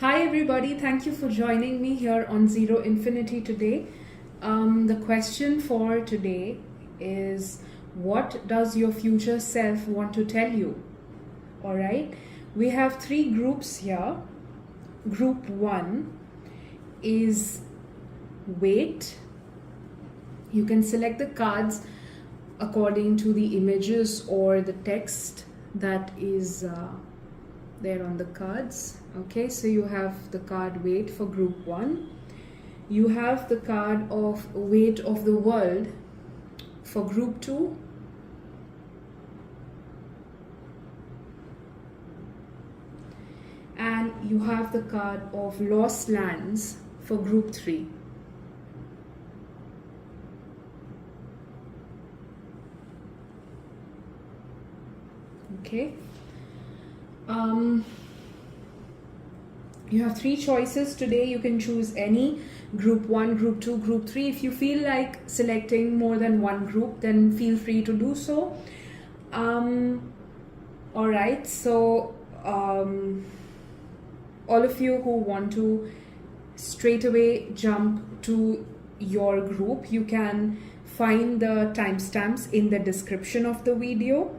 Hi everybody, thank you for joining me here on Zero Infinity today. The question for today is, what does your future self want to tell you? Alright, we have three groups here. Group 1 is wait. You can select the cards according to the images or the text that is there on the cards. Okay, so you have the card wait for group 1. You have the card of weight of the world for group 2. And you have the card of lost lands for group 3. Okay. You have three choices today. You can choose any, group 1, group 2, group 3. If you feel like selecting more than one group, then feel free to do so. Alright, so all of you who want to straight away jump to your group, you can find the timestamps in the description of the video,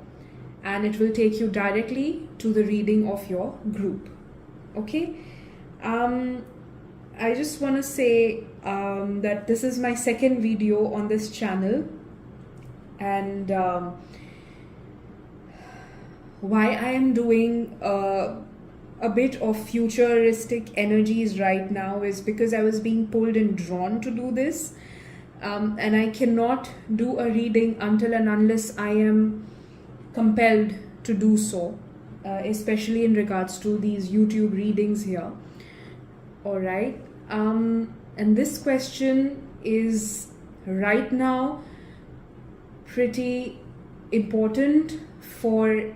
and it will take you directly to the reading of your group. Okay. I just want to say that this is my second video on this channel, and why I am doing a bit of futuristic energies right now is because I was being pulled and drawn to do this, and I cannot do a reading until and unless I am compelled to do so, especially in regards to these YouTube readings here. Alright, and this question is right now pretty important for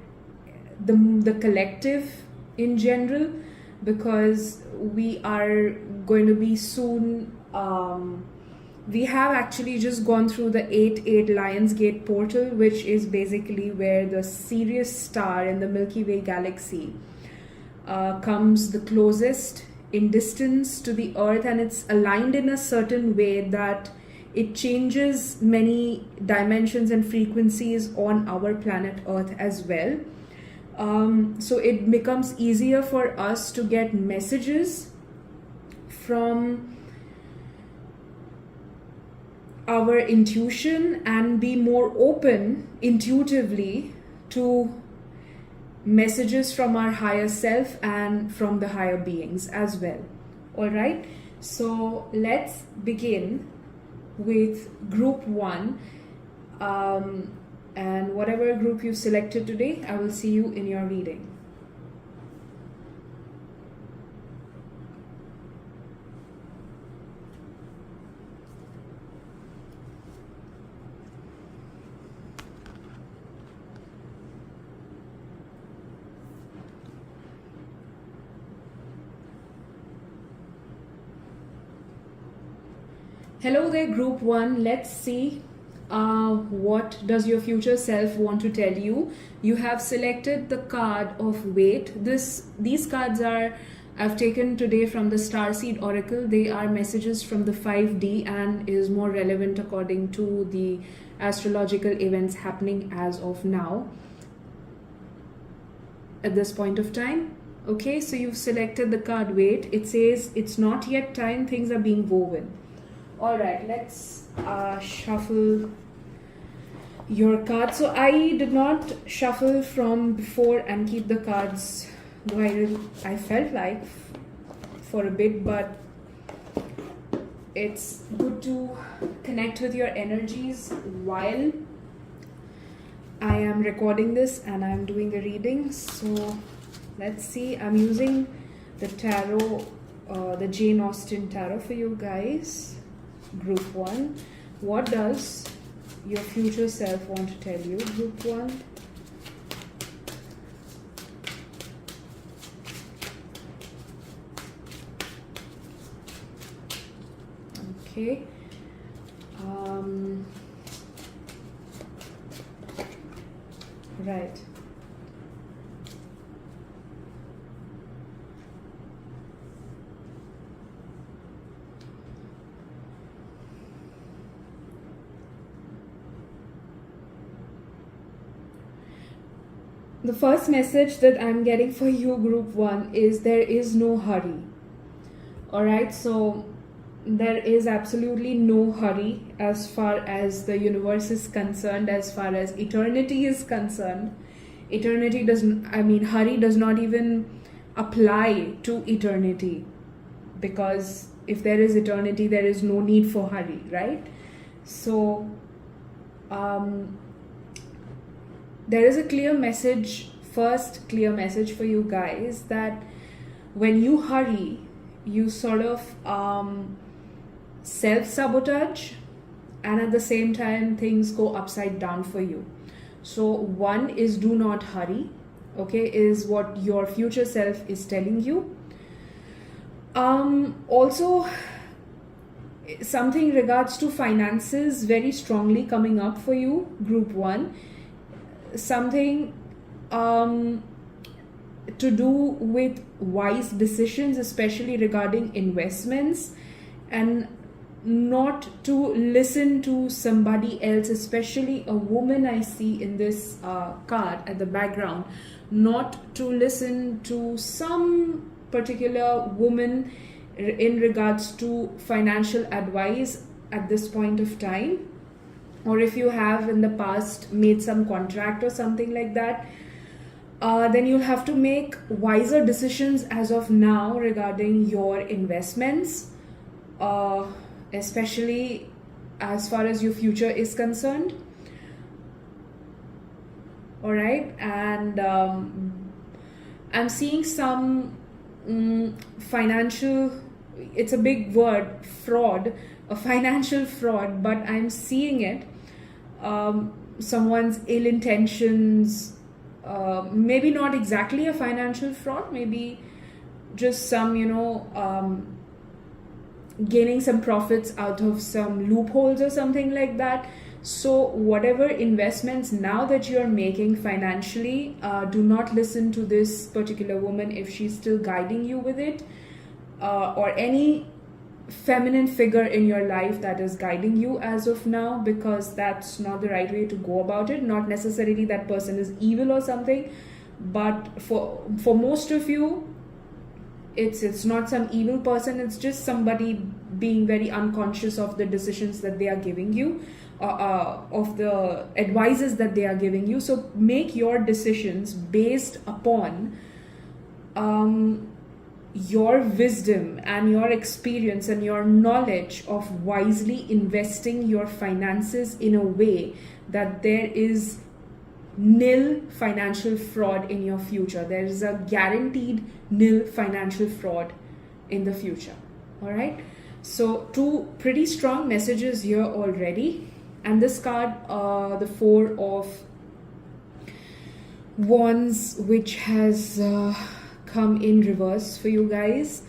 the collective in general, because we are going to be soon, we have actually just gone through the 8-8 Lionsgate portal, which is basically where the Sirius star in the Milky Way galaxy comes the closest in distance to the Earth, and it's aligned in a certain way that it changes many dimensions and frequencies on our planet Earth as well. So it becomes easier for us to get messages from our intuition and be more open intuitively to messages from our higher self and from the higher beings as well. All right, so let's begin with group 1, and whatever group you've selected today, I will see you in your reading. Hello there, group 1. Let's see what does your future self want to tell you. You have selected the card of wait. These cards I've taken today from the Starseed Oracle. They are messages from the 5D and is more relevant according to the astrological events happening as of now, at this point of time. Okay, so you've selected the card wait. It says it's not yet time, things are being woven. Alright, let's shuffle your cards. So I did not shuffle from before and keep the cards, though I felt like for a bit, but it's good to connect with your energies while I am recording this and I'm doing the reading. So let's see. I'm using the tarot, the Jane Austen tarot for you guys. Group 1, what does your future self want to tell you? Group 1. Okay. Right. The first message that I'm getting for you, group 1, is there is no hurry. All right, so there is absolutely no hurry as far as the universe is concerned, as far as eternity is concerned. Eternity doesn't, I mean, hurry does not even apply to eternity, because if there is eternity, there is no need for hurry, right? So there is a clear message, first clear message for you guys, that when you hurry, you sort of self-sabotage, and at the same time things go upside down for you. So one is, do not hurry, okay, is what your future self is telling you. Also, something regards to finances very strongly coming up for you, group 1. Something to do with wise decisions, especially regarding investments, and not to listen to somebody else, especially a woman I see in this card at the background. Not to listen to some particular woman in regards to financial advice at this point of time, or if you have in the past made some contract or something like that, then you'll have to make wiser decisions as of now regarding your investments, especially as far as your future is concerned. All right, and I'm seeing some financial, it's a big word, fraud, a financial fraud, but I'm seeing it, someone's ill intentions, maybe not exactly a financial fraud, maybe just some, gaining some profits out of some loopholes or something like that. So whatever investments now that you're making financially, do not listen to this particular woman if she's still guiding you with it, or any feminine figure in your life that is guiding you as of now, because that's not the right way to go about it. Not necessarily that person is evil or something, but for most of you, it's not some evil person, it's just somebody being very unconscious of the decisions that they are giving you, of the advices that they are giving you. So make your decisions based upon your wisdom and your experience and your knowledge of wisely investing your finances in a way that there is nil financial fraud in your future. There is a guaranteed nil financial fraud in the future. All right, so 2 pretty strong messages here already. And this card, the 4 of Wands, which has come in reverse for you guys.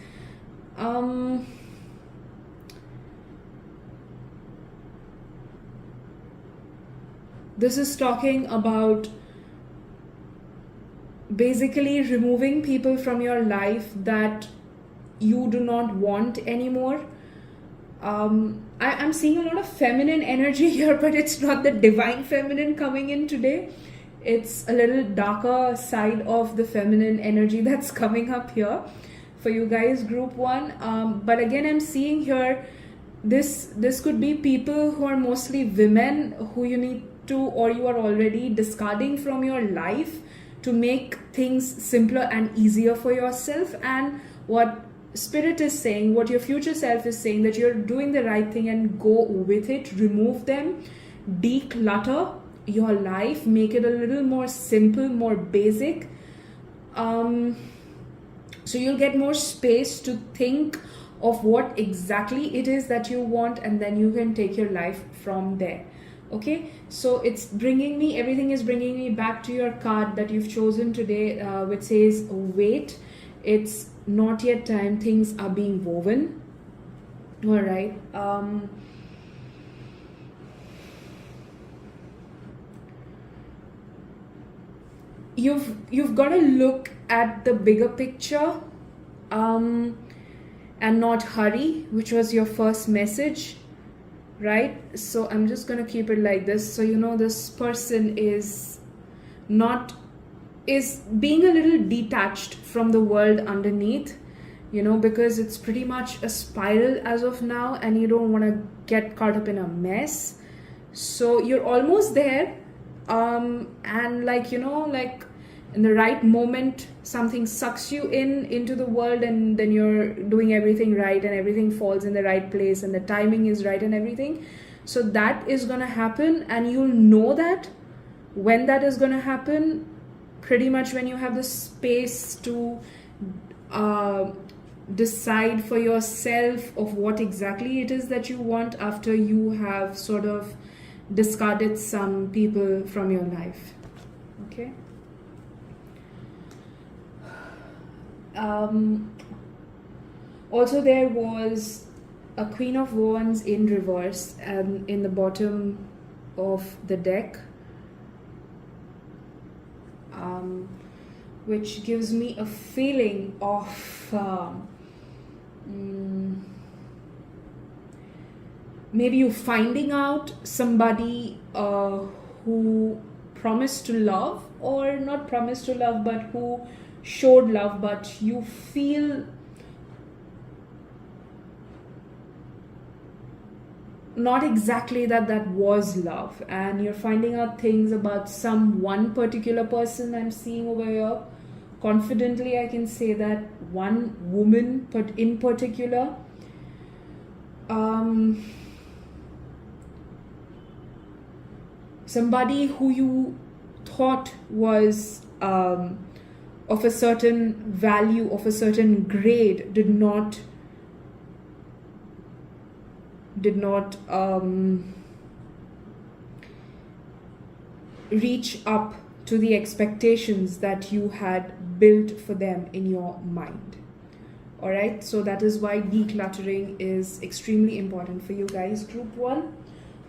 This is talking about basically removing people from your life that you do not want anymore. I'm seeing a lot of feminine energy here, but it's not the divine feminine coming in today. It's a little darker side of the feminine energy that's coming up here for you guys, group 1. But again, I'm seeing here, this could be people who are mostly women who you need to, or you are already discarding from your life to make things simpler and easier for yourself. And what Spirit is saying, what your future self is saying, that you're doing the right thing and go with it. Remove them, declutter your life, make it a little more simple, more basic, so you'll get more space to think of what exactly it is that you want, and then you can take your life from there. Okay, so it's bringing me, everything is bringing me back to your card that you've chosen today, which says wait, it's not yet time, things are being woven. All right, you've got to look at the bigger picture, and not hurry, which was your first message, right? So I'm just going to keep it like this. So this person is not is being a little detached from the world underneath, because it's pretty much a spiral as of now, and you don't want to get caught up in a mess. So you're almost there, and like in the right moment something sucks you into the world, and then you're doing everything right and everything falls in the right place and the timing is right and everything. So that is going to happen, and you'll know that when that is going to happen, pretty much when you have the space to decide for yourself of what exactly it is that you want, after you have sort of discarded some people from your life. Okay. Also, there was a Queen of Wands in reverse and in the bottom of the deck, which gives me a feeling of maybe you finding out somebody who promised to love, or not promised to love, but who showed love, but you feel not exactly that was love, and you're finding out things about some one particular person I'm seeing over here. Confidently I can say that one woman, but in particular, somebody who you thought was of a certain value, of a certain grade, did not reach up to the expectations that you had built for them in your mind. All right, so that is why decluttering is extremely important for you guys, group 1.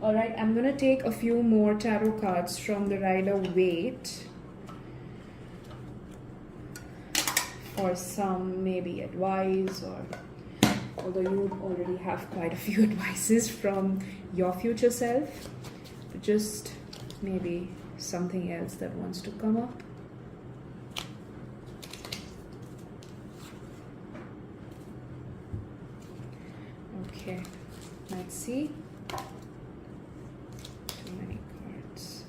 All right, I'm going to take a few more tarot cards from the Rider-Waite for some maybe advice, or although you already have quite a few advices from your future self, just maybe something else that wants to come up. Okay, let's see. Too many cards.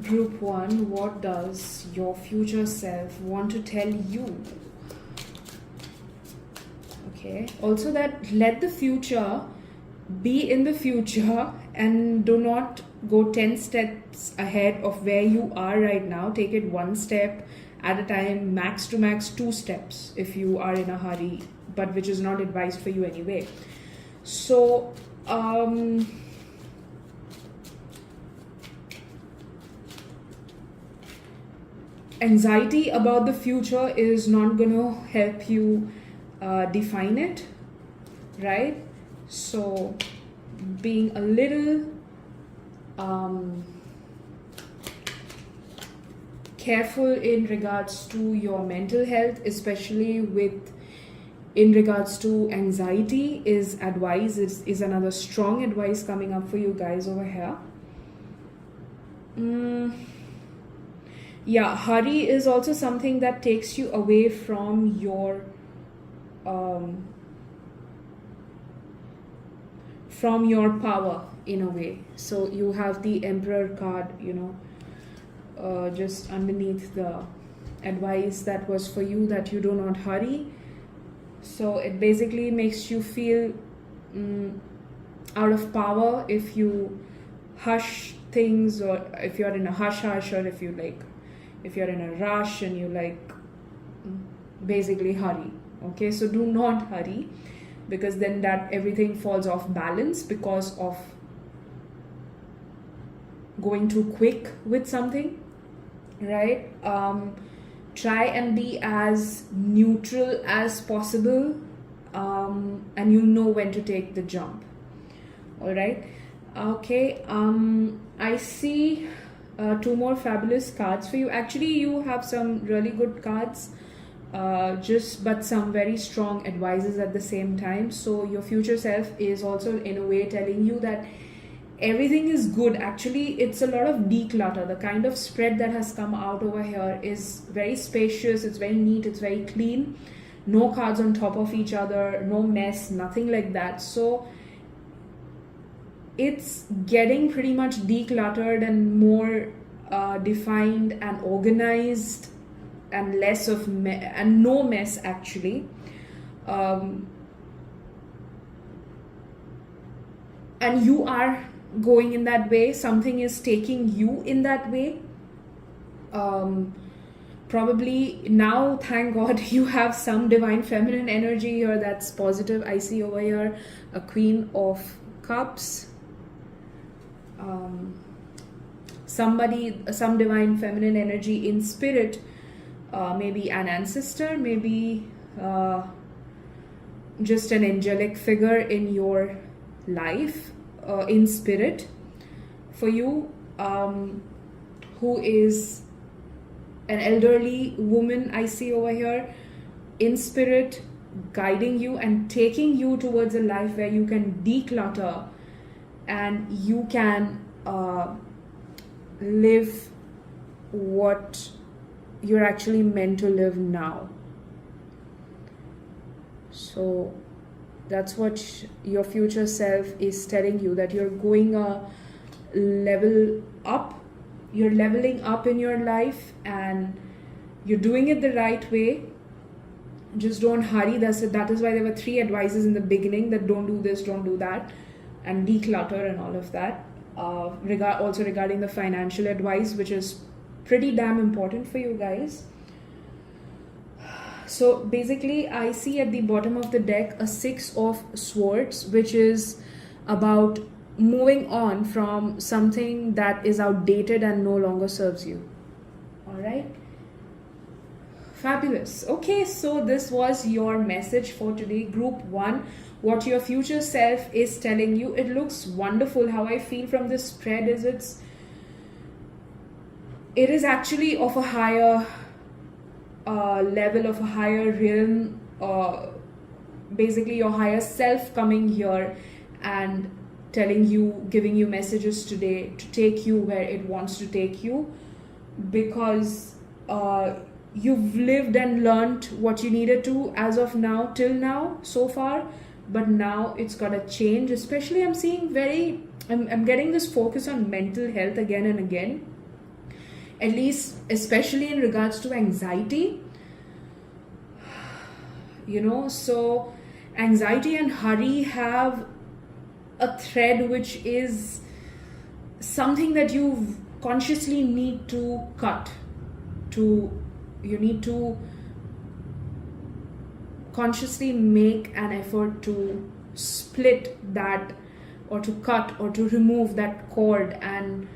Group 1, what does your future self want to tell you? Okay, also that let the future be in the future, and do not go 10 steps ahead of where you are right now. Take it one step at a time, max to max 2 steps if you are in a hurry, but which is not advised for you anyway. So anxiety about the future is not going to help you define it, right? So being a little careful in regards to your mental health, especially in regards to anxiety, is advice, is another strong advice coming up for you guys over here. Yeah, hurry is also something that takes you away from your power in a way. So you have the Emperor card, just underneath the advice that was for you, that you do not hurry. So it basically makes you feel out of power if you hush things, or if you're in a hush, or if you're in a rush and you basically hurry. Okay, so do not hurry, because then that everything falls off balance because of going too quick with something, right? Try and be as neutral as possible, and you know when to take the jump. All right. Okay, I see 2 more fabulous cards for you. Actually, you have some really good cards, but some very strong advices at the same time. So your future self is also in a way telling you that everything is good. Actually, it's a lot of declutter. The kind of spread that has come out over here is very spacious, it's very neat, it's very clean. No cards on top of each other, no mess, nothing like that. So it's getting pretty much decluttered and more defined and organized, and less of and no mess actually. And you are going in that way. Something is taking you in that way. Probably now, thank God, you have some divine feminine energy here that's positive. I see over here a Queen of Cups. Some divine feminine energy in spirit, maybe an ancestor, maybe just an angelic figure in your life, in spirit for you, who is an elderly woman I see over here, in spirit, guiding you and taking you towards a life where you can declutter and you can live what you're actually meant to live now. So that's what your future self is telling you, that you're going a level up, you're leveling up in your life, and you're doing it the right way. Just don't hurry. That is why there were 3 advices in the beginning, that don't do this, don't do that, and declutter and all of that. Also regarding the financial advice, which is pretty damn important for you guys. So basically, I see at the bottom of the deck a 6 of Swords, which is about moving on from something that is outdated and no longer serves you. All right. Fabulous. Okay, so this was your message for today, Group 1. What your future self is telling you. It looks wonderful. How I feel from this spread is it is actually of a higher level, of a higher realm. Basically, your higher self coming here and telling you, giving you messages today to take you where it wants to take you, because you've lived and learned what you needed to as of now, till now, so far. But now it's got to change. Especially I'm seeing I'm getting this focus on mental health again and again, at least especially in regards to anxiety. So anxiety and hurry have a thread, which is something that you consciously need to cut. You need to consciously make an effort to split that, or to cut, or to remove that cord, and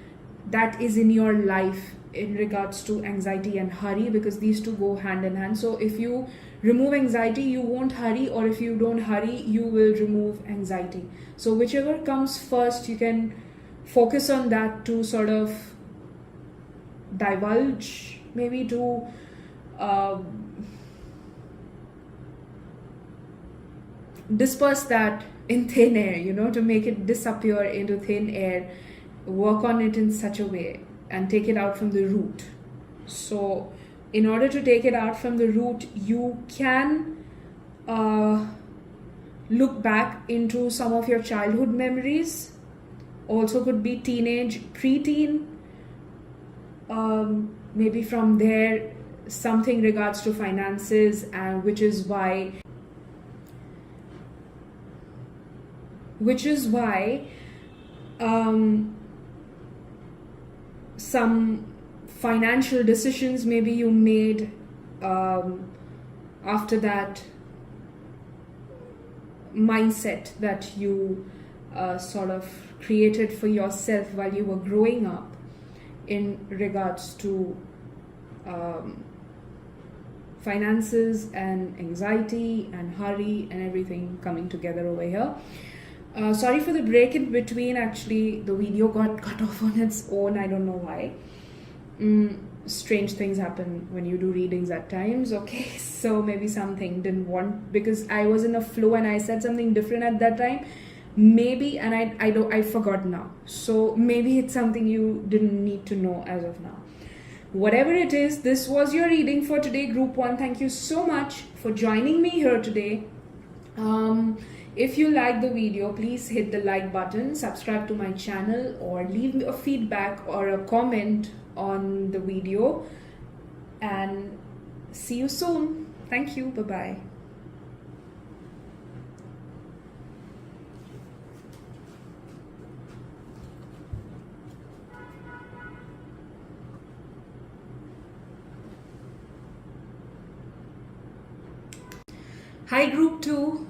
that is in your life in regards to anxiety and hurry, because these two go hand in hand. So if you remove anxiety, you won't hurry, or if you don't hurry, you will remove anxiety. So whichever comes first, you can focus on that to sort of divulge, maybe to disperse that in thin air, to make it disappear into thin air. Work on it in such a way and take it out from the root. So in order to take it out from the root, you can look back into some of your childhood memories. Also could be teenage, preteen. Maybe from there, something regards to finances, and which is why some financial decisions maybe you made after that mindset that you sort of created for yourself while you were growing up, in regards to finances and anxiety and hurry and everything coming together over here. Sorry for the break in between. Actually, the video got cut off on its own. I don't know why. Strange things happen when you do readings at times. Okay, so maybe something didn't want, because I was in a flow and I said something different at that time. maybe, and I forgot now, so maybe it's something you didn't need to know as of now. Whatever it is, this was your reading for today, group 1. Thank you so much for joining me here today. If you like the video, please hit the like button, subscribe to my channel, or leave me a feedback or a comment on the video, and see you soon. Thank you. Bye-bye. Hi group 2,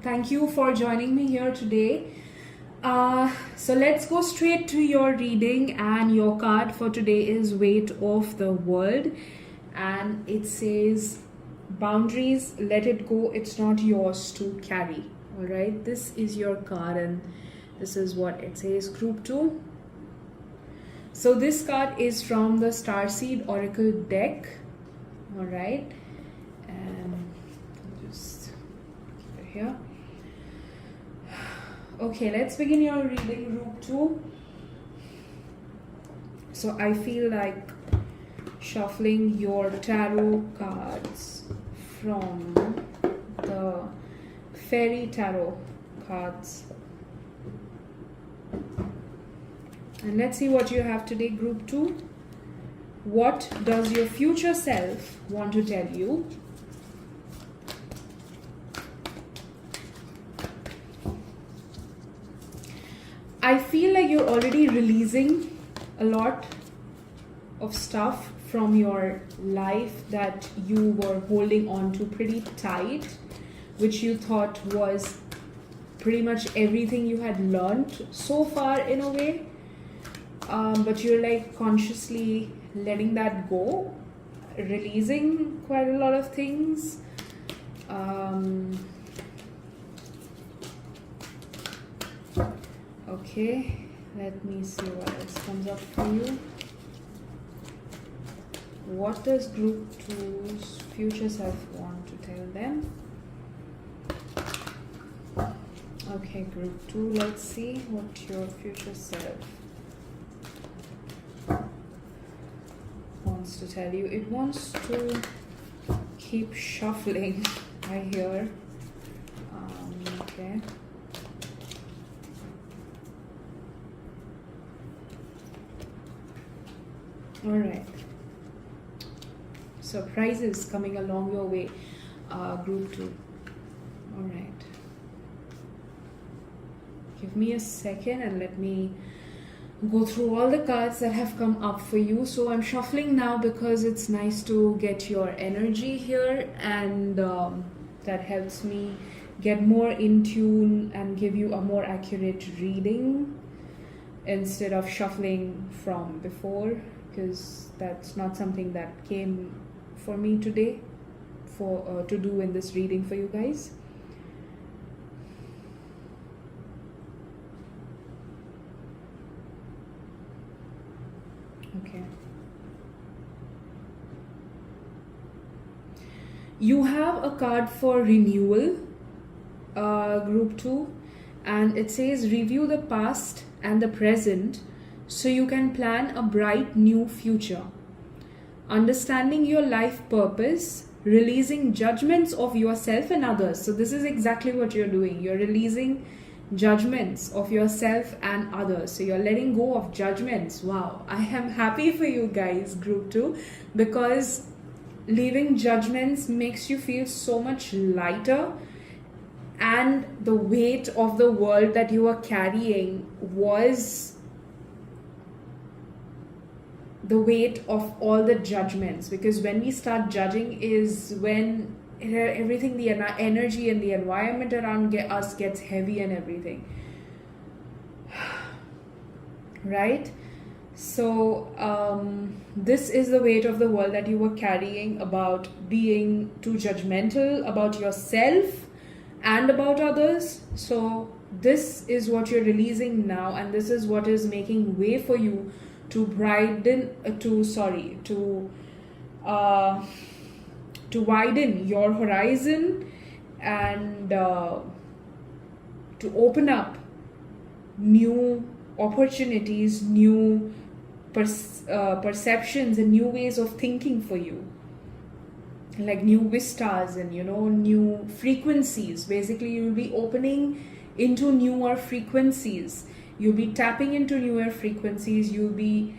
thank you for joining me here today. So let's go straight to your reading, and your card for today is Weight of the World, and it says boundaries, let it go, it's not yours to carry. All right, this is your card and this is what it says, group 2. So this card is from the Starseed Oracle deck. All right, and just keep it here. Okay, let's begin your reading, group 2. So I feel like shuffling your tarot cards from the fairy tarot cards. And let's see what you have today, group 2. What does your future self want to tell you? I feel like you're already releasing a lot of stuff from your life that you were holding on to pretty tight, which you thought was pretty much everything you had learned so far in a way. But you're like consciously letting that go, releasing quite a lot of things. Okay, let me see what else comes up for you. What does group 2's future self want to tell them? Okay, group 2, let's see what your future self wants to tell you. It wants to keep shuffling, I hear. Okay. All right. Surprises coming along your way, group 2. All right. Give me a second and let me go through all the cards that have come up for you. So I'm shuffling now because it's nice to get your energy here, and that helps me get more in tune and give you a more accurate reading instead of shuffling from before, because that's not something that came for me today for to do in this reading for you guys. Okay. You have a card for renewal, group 2, and it says review the past and the present so you can plan a bright new future. Understanding your life purpose, releasing judgments of yourself and others. So this is exactly what you're doing. You're releasing judgments of yourself and others. So you're letting go of judgments. Wow, I am happy for you guys, group 2, because leaving judgments makes you feel so much lighter, and the weight of the world that you are carrying was the weight of all the judgments, because when we start judging is when everything, the energy and the environment around us gets heavy and everything, right? So this is the weight of the world that you were carrying about being too judgmental about yourself and about others. So this is what you're releasing now, and this is what is making way for you to widen your horizon and to open up new opportunities, new perceptions and new ways of thinking for you, like new vistas and new frequencies. Basically, you'll be opening into newer frequencies, you'll be tapping into newer frequencies, you'll be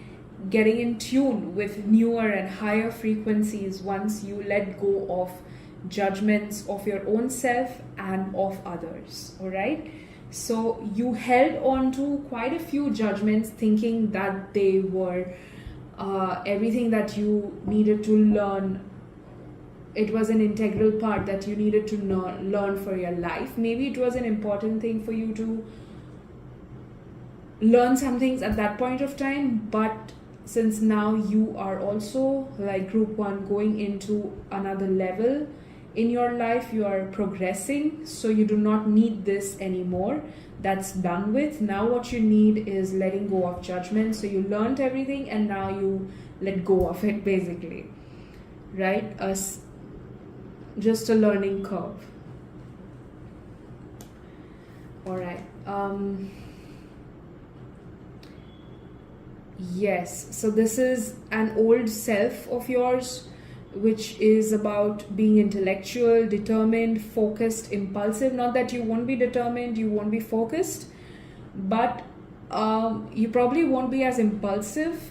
getting in tune with newer and higher frequencies once you let go of judgments of your own self and of others. All right, so you held on to quite a few judgments thinking that they were everything that you needed to learn. It was an integral part that you needed to learn for your life. Maybe it was an important thing for you to learn some things at that point of time, but since now you are also like group 1 going into another level in your life, you are progressing, so you do not need this anymore. That's done with. Now what you need is letting go of judgment. So you learned everything and now you let go of it, basically, right? Just a learning curve. All right. Yes, so this is an old self of yours, which is about being intellectual, determined, focused, impulsive. Not that you won't be determined, you won't be focused, but you probably won't be as impulsive,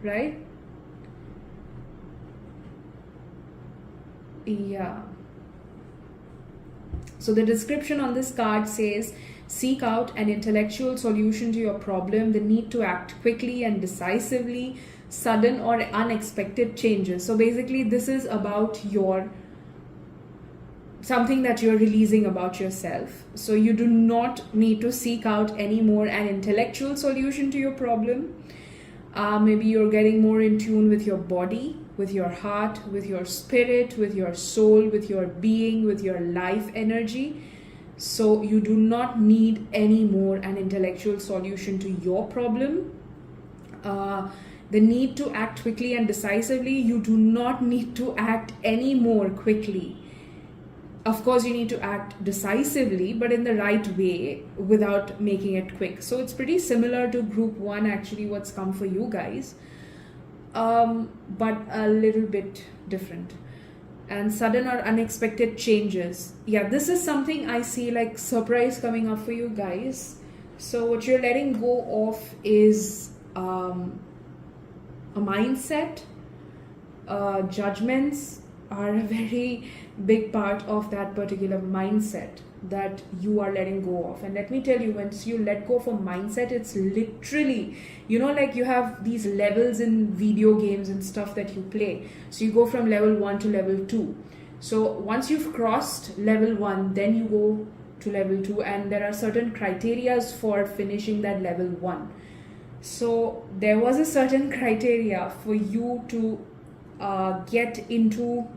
right? Yeah. So the description on this card says, seek out an intellectual solution to your problem, the need to act quickly and decisively, sudden or unexpected changes. So basically this is about something that you're releasing about yourself. So you do not need to seek out anymore an intellectual solution to your problem. Maybe you're getting more in tune with your body, with your heart, with your spirit, with your soul, with your being, with your life energy. So you do not need anymore an intellectual solution to your problem. The need to act quickly and decisively, you do not need to act any more quickly. Of course, you need to act decisively, but in the right way without making it quick. So it's pretty similar to group 1, actually, what's come for you guys, but a little bit different. And sudden or unexpected changes. Yeah, this is something I see like surprise coming up for you guys. So what you're letting go of is a mindset. Judgments are a very big part of that particular mindset that you are letting go of. And let me tell you, once you let go of a mindset, it's literally, like you have these levels in video games and stuff that you play. So you go from level 1 to level 2. So once you've crossed level 1, then you go to level 2, and there are certain criterias for finishing that level 1. So there was a certain criteria for you to get into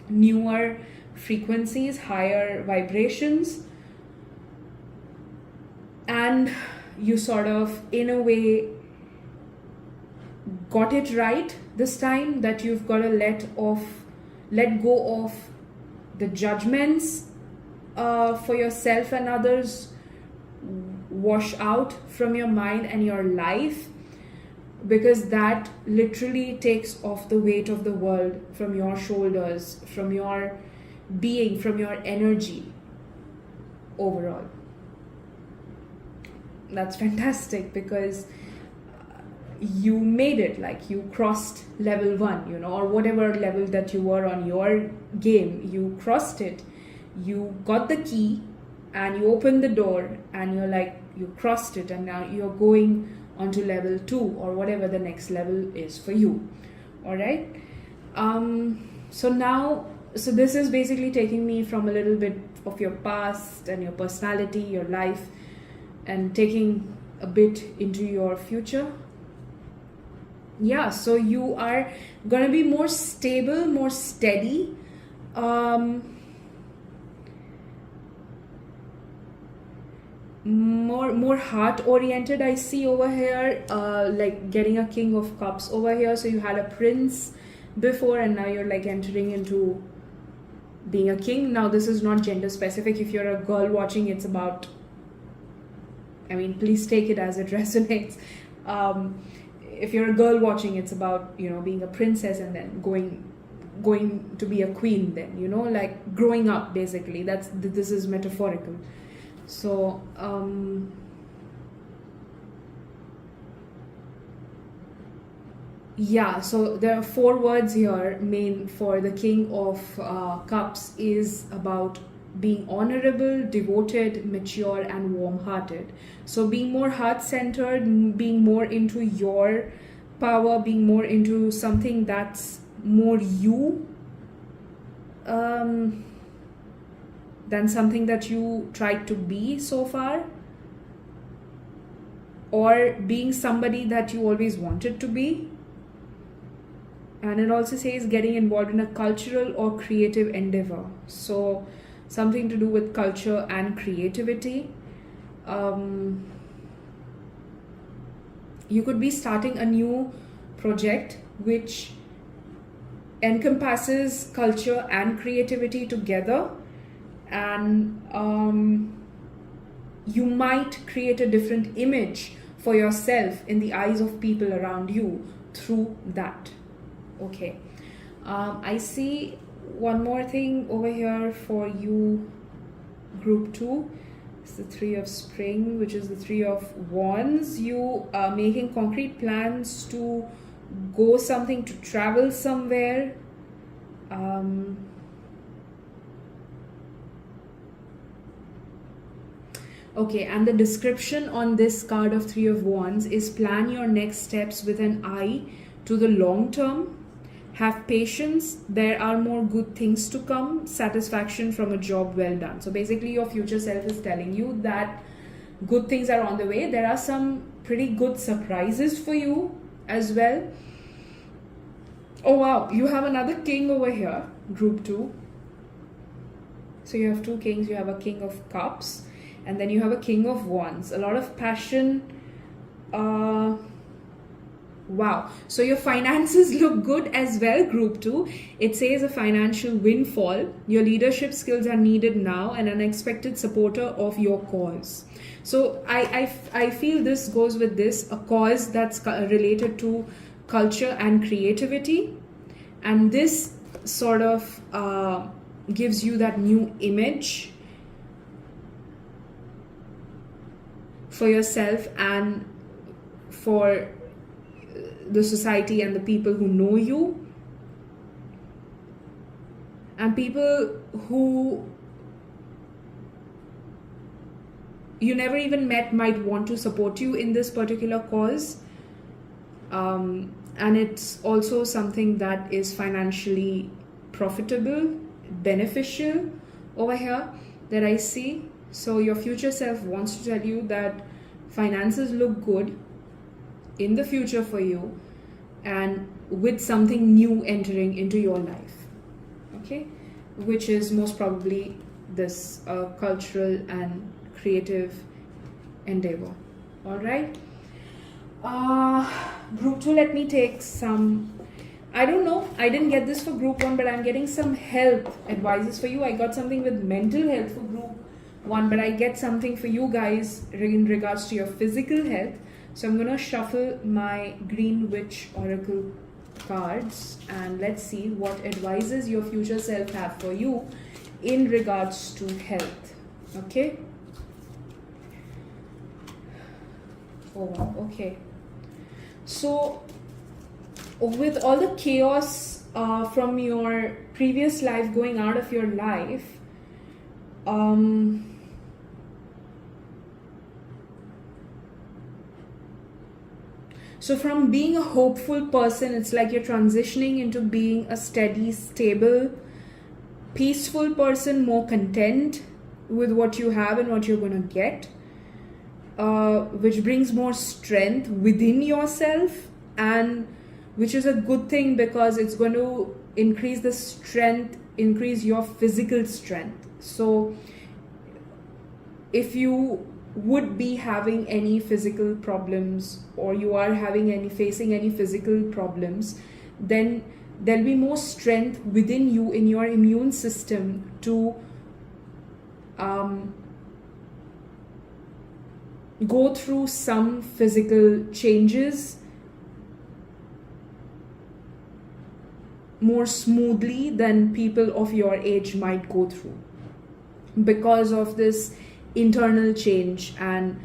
newer frequencies, higher vibrations, and you sort of, in a way, got it right this time, that you've got to let go of the judgments for yourself and others, wash out from your mind and your life, because that literally takes off the weight of the world from your shoulders, from your being, from your energy overall. That's fantastic, because you made it, like you crossed level 1, or whatever level that you were on your game, you crossed it, you got the key and you opened the door, and you crossed it, and now you're going onto level 2 or whatever the next level is for you. All right. So this is basically taking me from a little bit of your past and your personality, your life, and taking a bit into your future. Yeah, so you are going to be more stable, more steady, more heart oriented, I see over here, like getting a King of Cups over here. So you had a prince before, and now you're like entering into being a king. Now this is not gender specific. If you're a girl watching, it's about I mean, please take it as it resonates. If you're a girl watching, it's about, you know, being a princess and then going to be a queen, then, you know, like growing up, basically. This is metaphorical. So yeah, so there are 4 words here. Main for the King of Cups is about being honorable, devoted, mature, and warm-hearted. So being more heart-centered, being more into your power, being more into something that's more you than something that you tried to be so far, or being somebody that you always wanted to be. And it also says getting involved in a cultural or creative endeavor. So something to do with culture and creativity. You could be starting a new project which encompasses culture and creativity together, and you might create a different image for yourself in the eyes of people around you through that. Okay, I see one more thing over here for you, group 2. It's the 3 of spring, which is the 3 of wands. You are making concrete plans to go something, to travel somewhere. Okay, and the description on this card of 3 of wands is plan your next steps with an eye to the long term. Have patience, there are more good things to come, satisfaction from a job well done. So basically your future self is telling you that good things are on the way. There are some pretty good surprises for you as well. Oh wow, you have another king over here, group 2. So you have 2 kings, you have a king of cups, and then you have a king of wands. A lot of passion. Wow, so your finances look good as well, group 2. It says a financial windfall. Your leadership skills are needed now, an unexpected supporter of your cause. So I feel this goes with this, a cause that's related to culture and creativity, and this sort of gives you that new image for yourself and for the society and the people who know you, and people who you never even met might want to support you in this particular cause. And it's also something that is financially profitable, beneficial over here that I see. So your future self wants to tell you that finances look good in the future for you, and with something new entering into your life, okay, which is most probably this cultural and creative endeavor. All right, group 2, let me take some, I don't know, I didn't get this for group 1, but I'm getting some health advices for you. I got something with mental health for group 1, but I get something for you guys in regards to your physical health. So I'm going to shuffle my Green Witch Oracle cards and let's see what advices your future self have for you in regards to health. Okay. Oh wow, okay. So with all the chaos from your previous life going out of your life, so from being a hopeful person, it's like you're transitioning into being a steady, stable, peaceful person, more content with what you have and what you're going to get, which brings more strength within yourself, and which is a good thing because it's going to increase the strength, increase your physical strength. So if you would be having any physical problems, or you are facing any physical problems, then there'll be more strength within you in your immune system to go through some physical changes more smoothly than people of your age might go through, because of this internal change and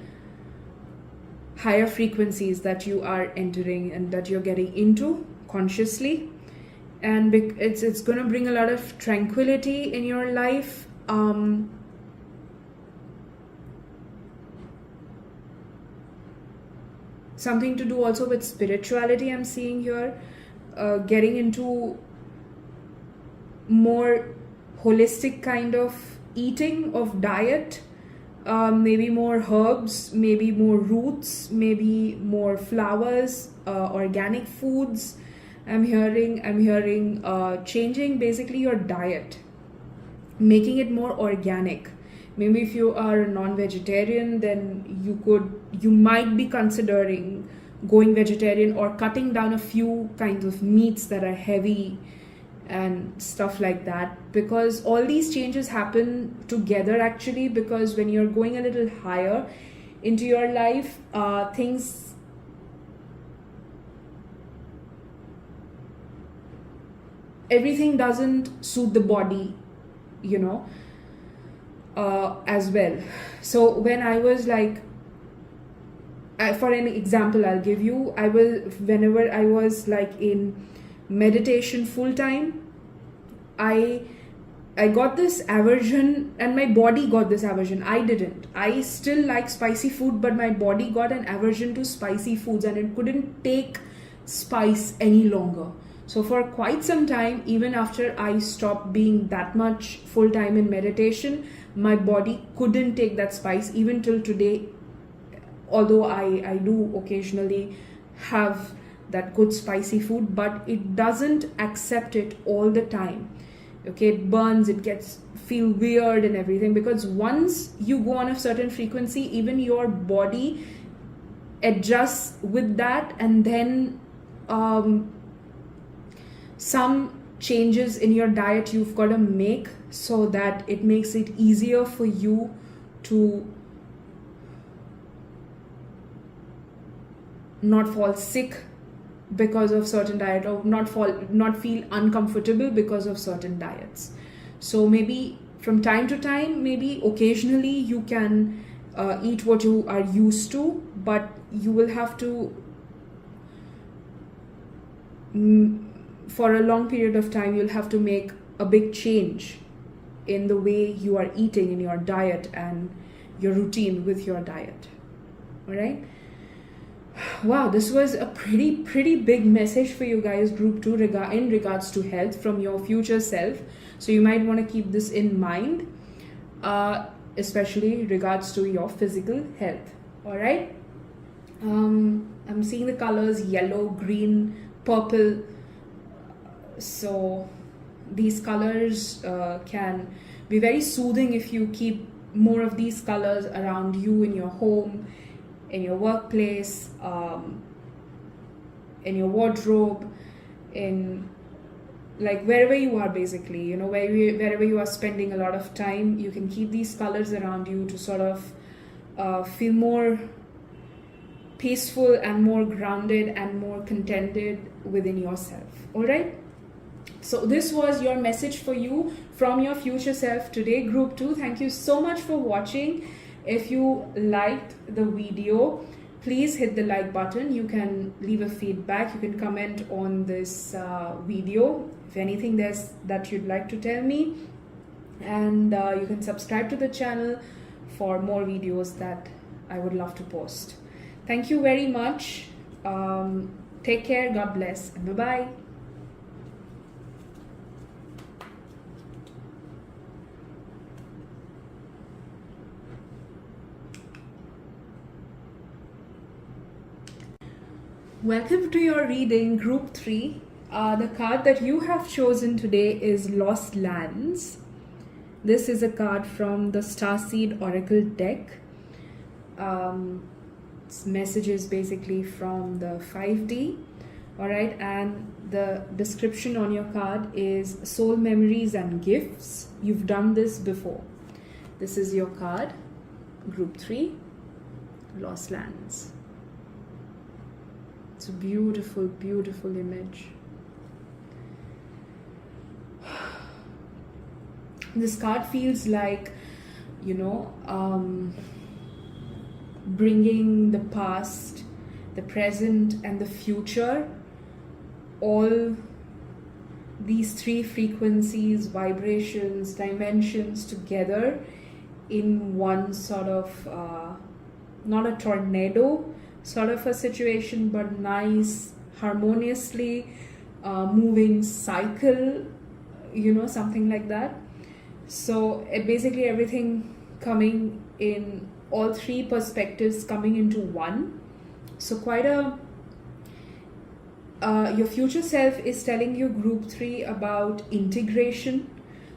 higher frequencies that you are entering and that you're getting into consciously. And it's going to bring a lot of tranquility in your life. Something to do also with spirituality, I'm seeing here. Getting into more holistic kind of eating, of diet, maybe more herbs, maybe more roots, maybe more flowers, organic foods. I'm hearing changing basically your diet, making it more organic. Maybe if you are a non-vegetarian, then you might be considering going vegetarian, or cutting down a few kinds of meats that are heavy and stuff like that, because all these changes happen together actually, because when you're going a little higher into your life, everything doesn't suit the body, as well. So when I was like, for an example I'll give you, whenever I was like in meditation full time, I got this aversion, and my body got this aversion. I didn't. I still like spicy food, but my body got an aversion to spicy foods, and it couldn't take spice any longer. So for quite some time, even after I stopped being that much full time in meditation, my body couldn't take that spice, even till today. Although I do occasionally have that good spicy food, but it doesn't accept it all the time. Okay, it burns, it gets feel weird and everything, because once you go on a certain frequency, even your body adjusts with that, and then some changes in your diet you've got to make, so that it makes it easier for you to not fall sick because of certain diet, or not feel uncomfortable because of certain diets. So maybe from time to time, maybe occasionally, you can eat what you are used to, but you will have to for a long period of time, you'll have to make a big change in the way you are eating, in your diet and your routine with your diet. All right. Wow, this was a pretty big message for you guys, group 2, in regards to health from your future self. So you might want to keep this in mind, especially regards to your physical health. All right. I'm seeing the colors yellow, green, purple. So these colors can be very soothing if you keep more of these colors around you, in your home, in your workplace, in your wardrobe, in like wherever you are, basically, wherever you are spending a lot of time, you can keep these colors around you to sort of feel more peaceful and more grounded and more contented within yourself. All right. So this was your message for you from your future self today, group 2. Thank you so much for watching. If you liked the video, please hit the like button. You can leave a feedback. You can comment on this video if anything there's that you'd like to tell me. And you can subscribe to the channel for more videos that I would love to post. Thank you very much. Take care. God bless. And bye-bye. Welcome to your reading, group 3. The card that you have chosen today is Lost Lands. This is a card from the Starseed Oracle deck. It's messages basically from the 5D. Alright, and the description on your card is soul memories and gifts. You've done this before. This is your card, group 3. Lost Lands. It's a beautiful, beautiful image. This card feels like, bringing the past, the present, and the future, all these three frequencies, vibrations, dimensions together in one sort of, not a tornado sort of a situation, but nice, harmoniously moving cycle, something like that. So basically everything coming in, all three perspectives coming into one. So quite a your future self is telling you, group 3, about integration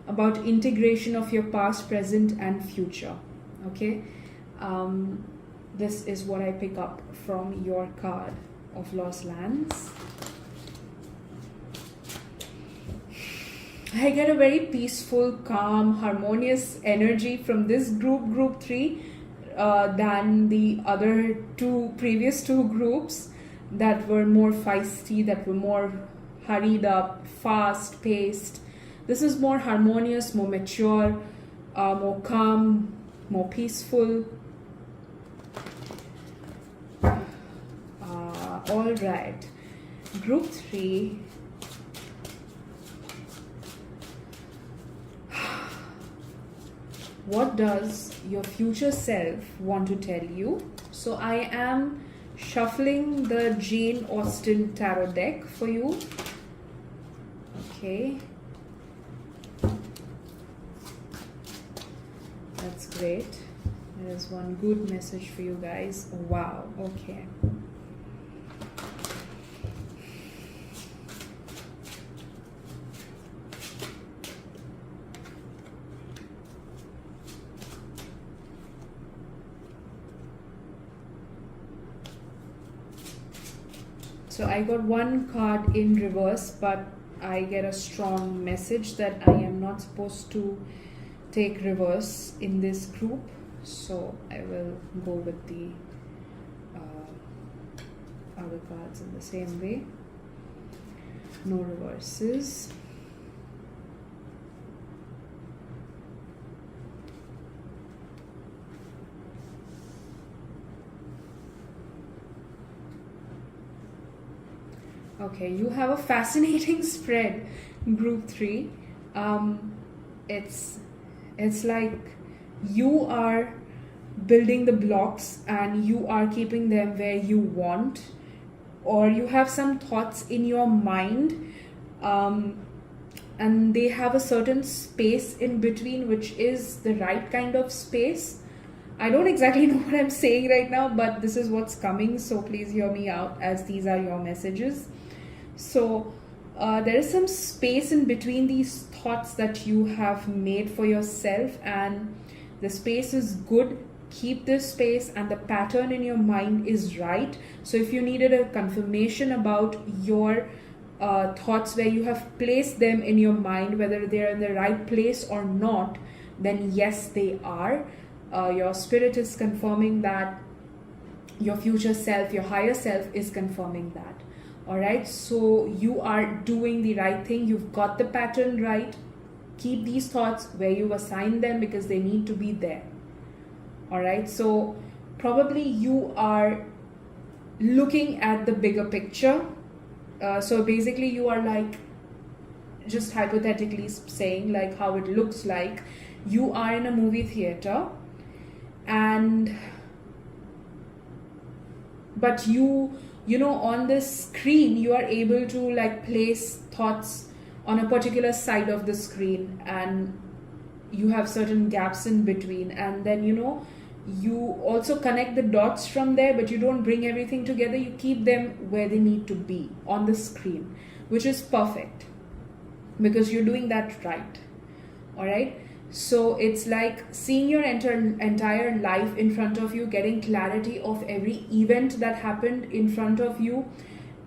of your past, present, and future. Okay, this is what I pick up from your card of Lost Lands. I get a very peaceful, calm, harmonious energy from this group 3 than the other previous two groups that were more feisty, that were more hurried up, fast paced. This is more harmonious, more mature, more calm, more peaceful. All right, group 3. What does your future self want to tell you? So I am shuffling the Jane Austen tarot deck for you. Okay, that's great. There's one good message for you guys. Wow. Okay. So I got one card in reverse, but I get a strong message that I am not supposed to take reverse in this group. So I will go with the other cards in the same way. No reverses. Okay, you have a fascinating spread, group 3. It's like you are building the blocks and you are keeping them where you want, or you have some thoughts in your mind, and they have a certain space in between, which is the right kind of space. I don't exactly know what I'm saying right now, but this is what's coming, so please hear me out, as these are your messages. So there is some space in between these thoughts that you have made for yourself, and the space is good. Keep this space, and the pattern in your mind is right. So if you needed a confirmation about your thoughts, where you have placed them in your mind, whether they're in the right place or not, then yes, they are. Your spirit is confirming that. Your future self, your higher self, is confirming that. All right, so you are doing the right thing. You've got the pattern right. Keep these thoughts where you assign them, because they need to be there. All right, so probably you are looking at the bigger picture. So basically you are like, just hypothetically saying, like how it looks like you are in a movie theater, but you on this screen you are able to like place thoughts on a particular side of the screen, and you have certain gaps in between, and then you also connect the dots from there, but you don't bring everything together. You keep them where they need to be on the screen, which is perfect, because you're doing that right. All right, so it's like seeing your entire life in front of you, getting clarity of every event that happened in front of you,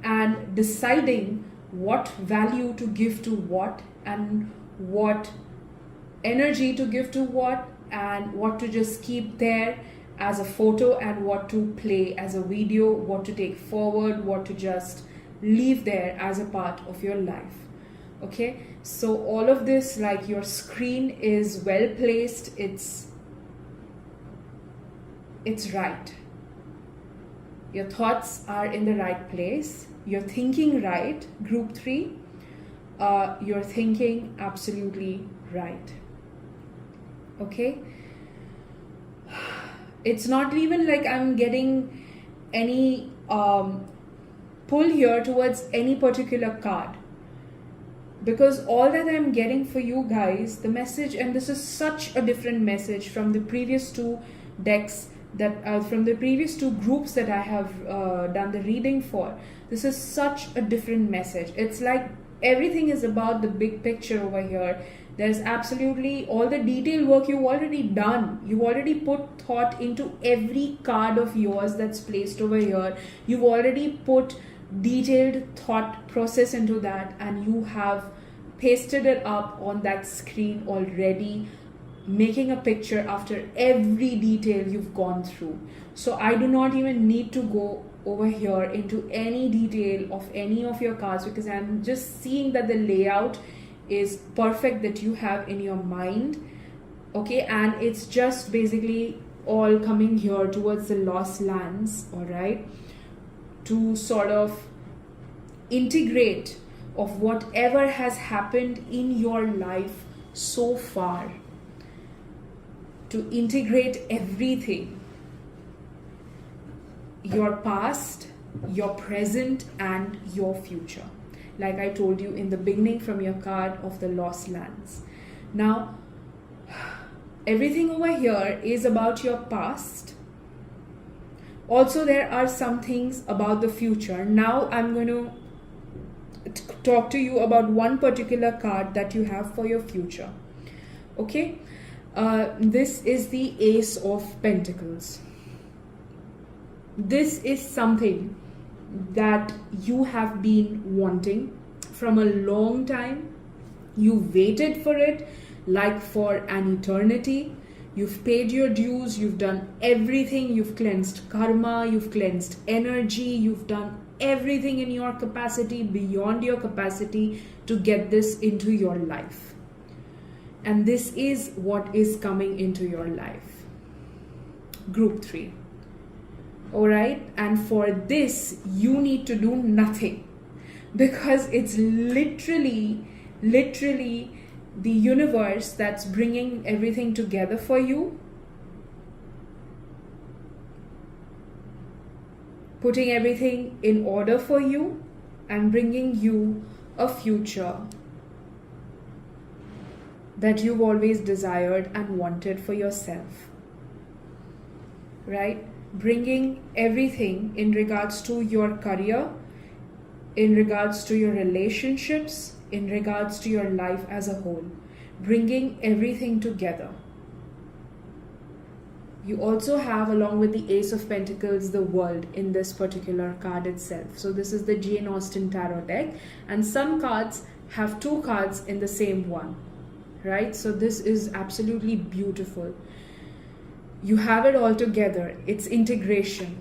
and deciding what value to give to what, and what energy to give to what, and what to just keep there, as a photo and what to play as a video, what to take forward, what to just leave there as a part of your life. Okay, so all of this, like your screen is well placed, it's right. Your thoughts are in the right place. You're thinking right, group 3. You're thinking absolutely right. Okay? It's not even like I'm getting any pull here towards any particular card. Because all that I'm getting for you guys, the message, and this is such a different message from the previous 2 decks, that from the previous 2 groups that I have done the reading for. This is such a different message. It's like everything is about the big picture over here. There's absolutely all the detail work you've already done. You've already put thought into every card of yours that's placed over here. You've already put detailed thought process into that, and you have pasted it up on that screen already, making a picture after every detail you've gone through. So I do not even need to go over here into any detail of any of your cards, because I'm just seeing that the layout is perfect that you have in your mind. Okay, and it's just basically all coming here towards the lost lands, all right, to sort of integrate of whatever has happened in your life so far, to integrate everything, your past, your present, and your future, like I told you in the beginning from your card of the lost lands. Now everything over here is about your past. Also there are some things about the future. Now I'm going to talk to you about one particular card that you have for your future. Okay, this is the Ace of Pentacles. This is something that you have been wanting from a long time. You waited for it like for an eternity. You've paid your dues, you've done everything, you've cleansed karma, you've cleansed energy, you've done everything in your capacity, beyond your capacity, to get this into your life. And this is what is coming into your life. Group 3. Alright, and for this you need to do nothing, because it's literally the universe that's bringing everything together for you, putting everything in order for you, and bringing you a future that you've always desired and wanted for yourself, right? Bringing everything in regards to your career, in regards to your relationships, in regards to your life as a whole, bringing everything together. You also have, along with the Ace of Pentacles, the World in this particular card itself. So this is the Jane Austen Tarot deck, and some cards have 2 cards in the same one, right? So this is absolutely beautiful. You have it all together. It's integration.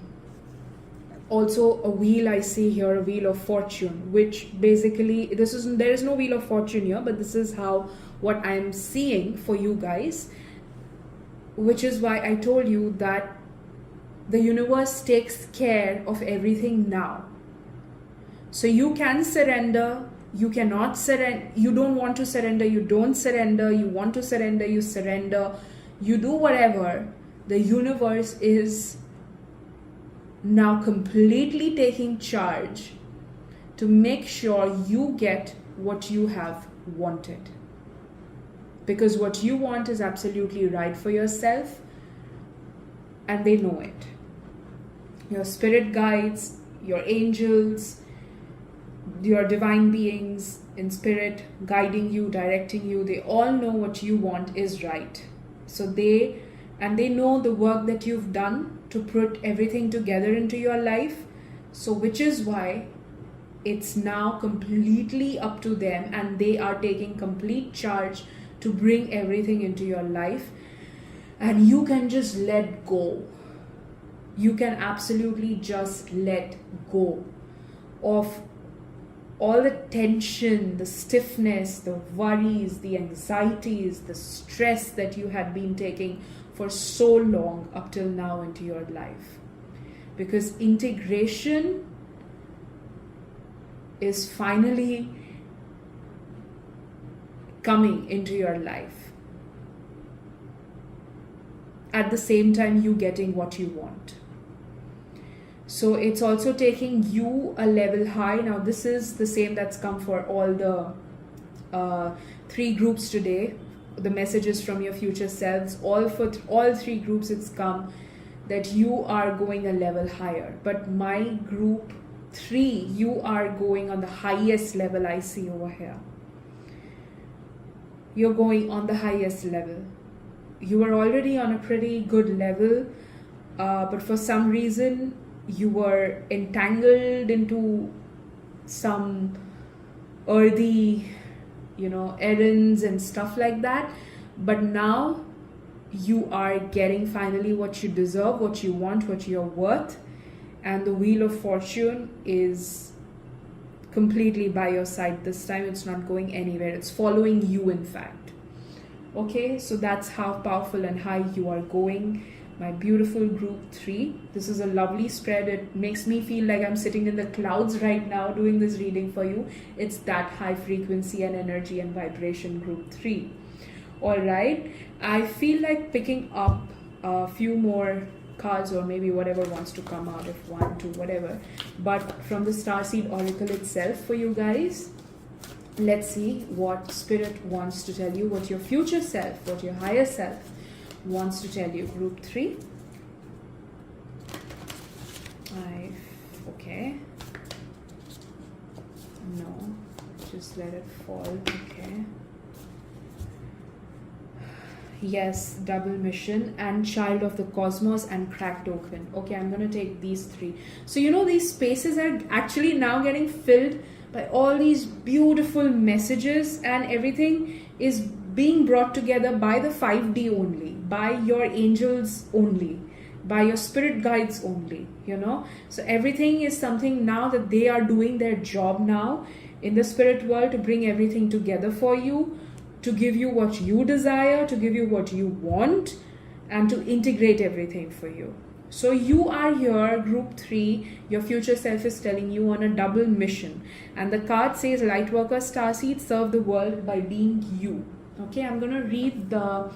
Also a wheel, I see here, a wheel of fortune, which basically there is no wheel of fortune here, but this is how what I'm seeing for you guys, which is why I told you that the universe takes care of everything now. So you can surrender, you cannot surrender, you don't want to surrender, you don't surrender, you want to surrender, you surrender, you do whatever. The universe is now completely taking charge to make sure you get what you have wanted. Because what you want is absolutely right for yourself, and they know it. Your spirit guides, your angels, your divine beings in spirit guiding you, directing you, they all know what you want is right. So they know the work that you've done to put everything together into your life. So which is why it's now completely up to them, and they are taking complete charge to bring everything into your life, and you can just let go. you can absolutely just let go of all the tension, the stiffness, the worries, the anxieties, the stress that you had been taking for so long up till now into your life. Because integration is finally coming into your life. At the same time, you getting what you want. So it's also taking you a level high. Now this is the same that's come for all the 3 groups today. The messages from your future selves. All for all 3 groups it's come that you are going a level higher. But my group 3, you are going on the highest level I see over here. You're going on the highest level. You were already on a pretty good level, but for some reason you were entangled into some earthy, errands and stuff like that. But now you are getting finally what you deserve, what you want, what you're worth. And the Wheel of Fortune is completely by your side this time. It's not going anywhere. It's following you, in fact. Okay, so that's how powerful and high you are going. My beautiful group 3. This is a lovely spread. It makes me feel like I'm sitting in the clouds right now doing this reading for you. It's that high frequency and energy and vibration group 3. All right, I feel like picking up a few more cards, or maybe whatever wants to come out, if 1, 2, whatever. But from the Starseed Oracle itself for you guys, let's see what Spirit wants to tell you, what your future self, what your higher self wants to tell you. Group 3. Okay. No, just let it fall. Okay. Yes, double mission and child of the cosmos and cracked open. Okay, I'm going to take these 3. So these spaces are actually now getting filled by all these beautiful messages, and everything is being brought together by the 5D only, by your angels only, by your spirit guides only, So everything is something now that they are doing their job now in the spirit world to bring everything together for you, to give you what you desire, to give you what you want, and to integrate everything for you. So you are here, group 3, your future self is telling you, on a double mission. And the card says, Lightworker Starseed, serve the world by being you. Okay, I'm going to read the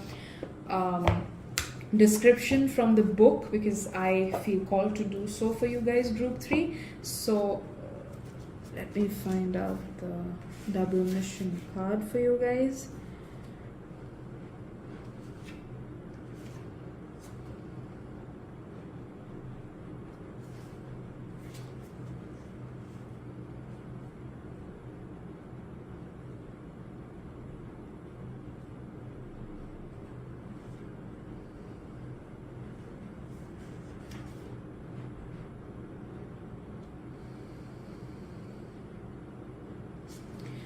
description from the book because I feel called to do so for you guys, group 3. So let me find out the double mission card for you guys.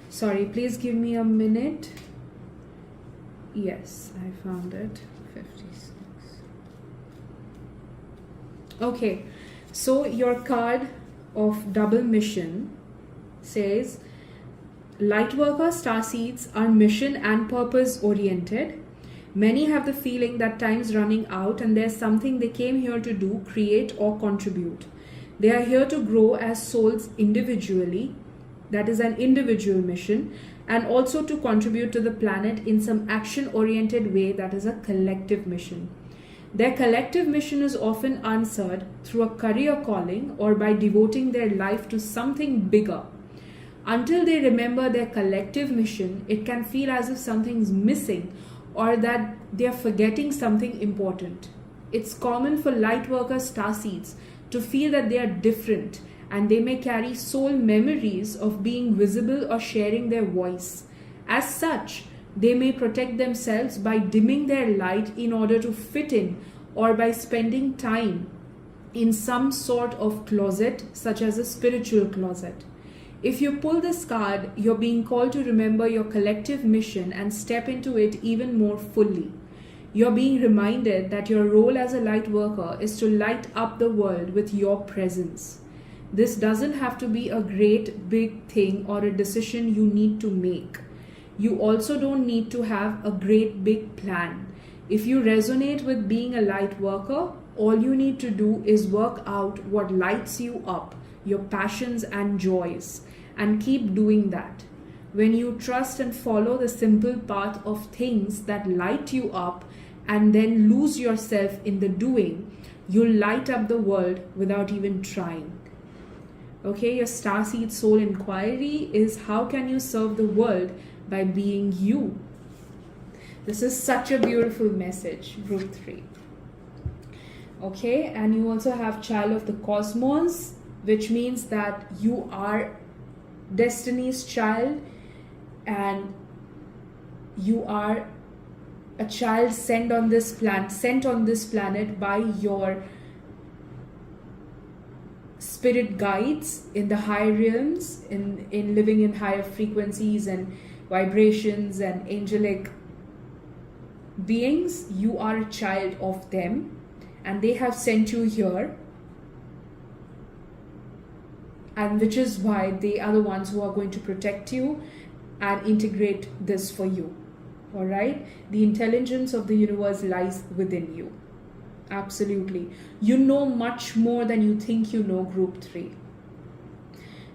Sorry, please give me a minute. Yes, I found it. 56. Okay, so your card of double mission says, Lightworker Starseeds are mission and purpose oriented. Many have the feeling that time's running out and there's something they came here to do, create or contribute. They are here to grow as souls individually. That is an individual mission, and also to contribute to the planet in some action-oriented way. That is a collective mission. Their collective mission is often answered through a career calling or by devoting their life to something bigger. Until they remember their collective mission, it can feel as if something's missing or that they are forgetting something important. It's common for Lightworker Starseeds to feel that they are different, and they may carry soul memories of being visible or sharing their voice. As such, they may protect themselves by dimming their light in order to fit in, or by spending time in some sort of closet, such as a spiritual closet. If you pull this card, you're being called to remember your collective mission and step into it even more fully. You're being reminded that your role as a light worker is to light up the world with your presence. This doesn't have to be a great big thing or a decision you need to make. You also don't need to have a great big plan. If you resonate with being a light worker, all you need to do is work out what lights you up, your passions and joys, and keep doing that. When you trust and follow the simple path of things that light you up and then lose yourself in the doing, you'll light up the world without even trying. Okay, your Starseed soul inquiry is, how can you serve the world by being you? This is such a beautiful message, group 3. Okay, and you also have child of the cosmos, which means that you are destiny's child and you are a child sent on this planet by your spirit guides in the higher realms, in living in higher frequencies and vibrations and angelic beings. You are a child of them and they have sent you here, and which is why they are the ones who are going to protect you and integrate this for you. All right, the intelligence of the universe lies within you. Absolutely, you know much more than you think you know, group 3.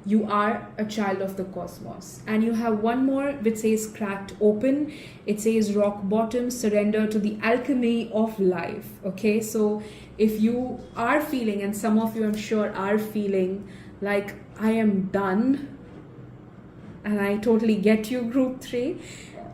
You are a child of the cosmos. And you have one more which says cracked open. It says rock bottom, surrender to the alchemy of life. Okay, so if you are feeling, and some of you I'm sure are feeling like, I am done, and I totally get you, group 3.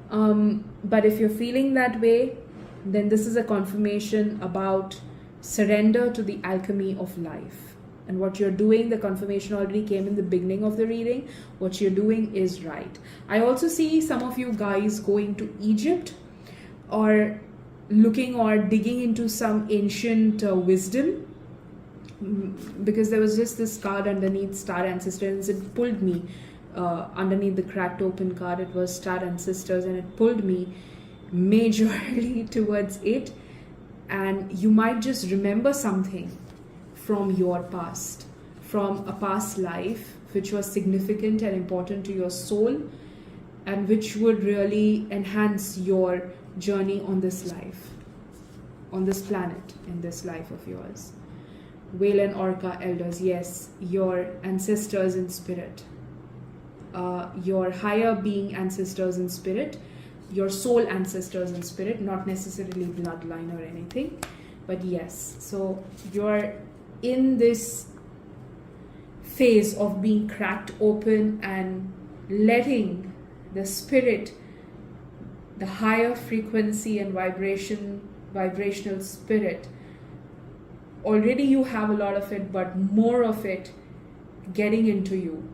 But if you're feeling that way, then this is a confirmation about surrender to the alchemy of life. And what you're doing, the confirmation already came in the beginning of the reading. What you're doing is right. I also see some of you guys going to Egypt or looking or digging into some ancient wisdom, because there was just this card underneath Star Ancestors. It pulled me underneath the cracked open card. It was Star Ancestors, and it pulled me majorly towards it. And you might just remember something from your past, from a past life which was significant and important to your soul, and which would really enhance your journey on this life, on this planet, in this life of yours. Whale and Orca elders, yes, your ancestors in spirit, your higher being ancestors in spirit, your soul ancestors in spirit, not necessarily bloodline or anything, but yes. So you're in this phase of being cracked open and letting the spirit, the higher frequency and vibrational spirit, already you have a lot of it, but more of it getting into you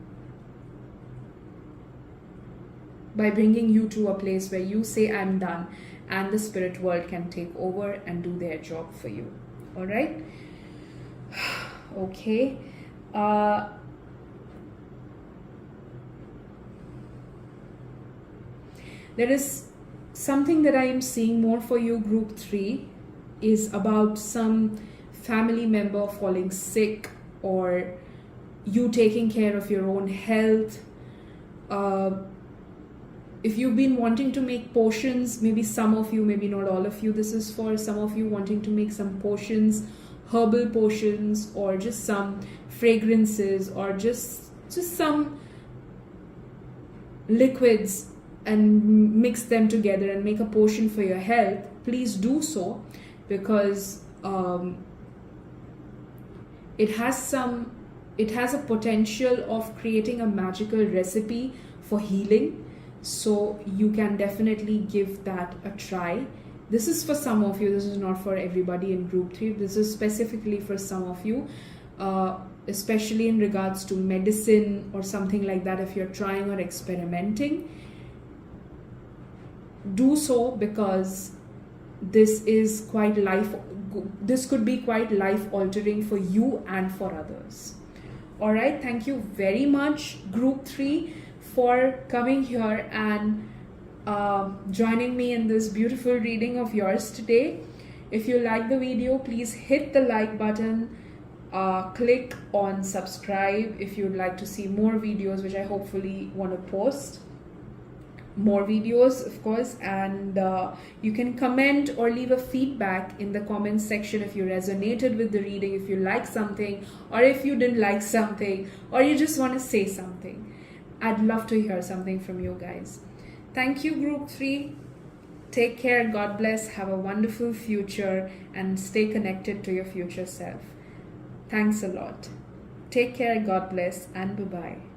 by bringing you to a place where you say, I'm done, and the spirit world can take over and do their job for you. All right. Okay. There is something that I am seeing more for you, group 3, is about some family member falling sick, or you taking care of your own health. If you've been wanting to make potions, maybe some of you, maybe not all of you, this is for some of you wanting to make some potions, herbal potions, or just some fragrances, or just some liquids, and mix them together and make a potion for your health, please do so, because it has a potential of creating a magical recipe for healing. So you can definitely give that a try. This is for some of you. This is not for everybody in group 3. This is specifically for some of you, especially in regards to medicine or something like that. If you're trying or experimenting, do so, because this could be quite life altering for you and for others. All right, thank you very much, group 3, for coming here and joining me in this beautiful reading of yours today. If you like the video, please hit the like button, click on subscribe if you'd like to see more videos, which I hopefully want to post more videos, of course. And you can comment or leave a feedback in the comments section if you resonated with the reading, if you like something, or if you didn't like something, or you just want to say something. I'd love to hear something from you guys. Thank you, Group 3. Take care, God bless, have a wonderful future, and stay connected to your future self. Thanks a lot. Take care, God bless, and bye-bye.